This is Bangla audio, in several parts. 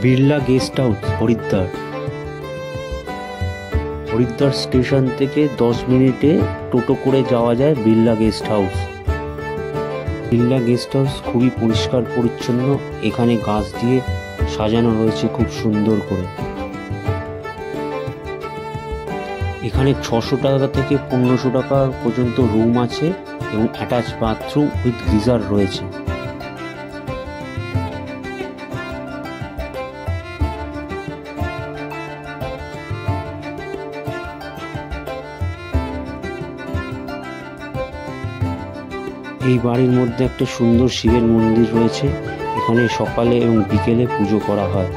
Birla guest house Haridwar. Haridwar station থেকে 10 মিনিটে টোটো করে যাওয়া যায় Birla guest house. Birla guest house খুবই পরিষ্কার পরিচ্ছন্ন। এখানে গাছ দিয়ে সাজানো রয়েছে খুব সুন্দর করে। এখানে 600 টাকা থেকে 1500 টাকা পর্যন্ত রুম আছে এবং অ্যাটাচ বাথরুম উইথ গিজার রয়েছে। এই বাড়ির মধ্যে একটা সুন্দর শিবের মন্দির রয়েছে। এখানে সকালে এবং বিকেলে পুজো করা হয়।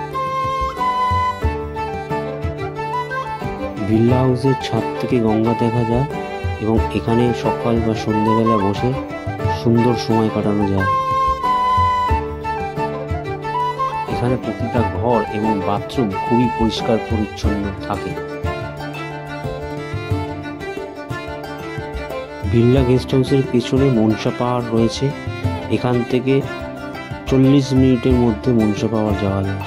বিড়লা হাউসের ছাদ থেকে গঙ্গা দেখা যায় এবং এখানে সকাল বা সন্ধ্যেবেলা বসে সুন্দর সময় কাটানো যায়। এখানে প্রতিটা ঘর এবং বাথরুম খুবই পরিষ্কার পরিচ্ছন্ন থাকে। বিড়লা গেস্ট হাউসের পেছনে মনসা পাহাড় রয়েছে। এখান থেকে 40 মিনিটের মধ্যে মনসা পাহাড় যাওয়া যায়।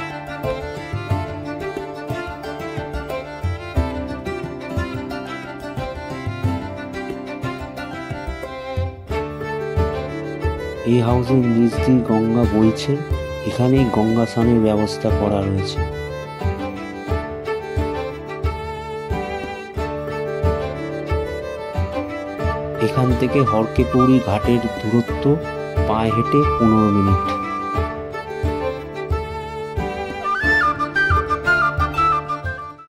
এই হাউসের নিচ দিয়ে গঙ্গা বইছে। এখানে গঙ্গা স্নানের ব্যবস্থা করা রয়েছে। এখান থেকে হরকেপৌরি ঘাটের দূরত্ব পায়ে হেঁটে 15 মিনিট।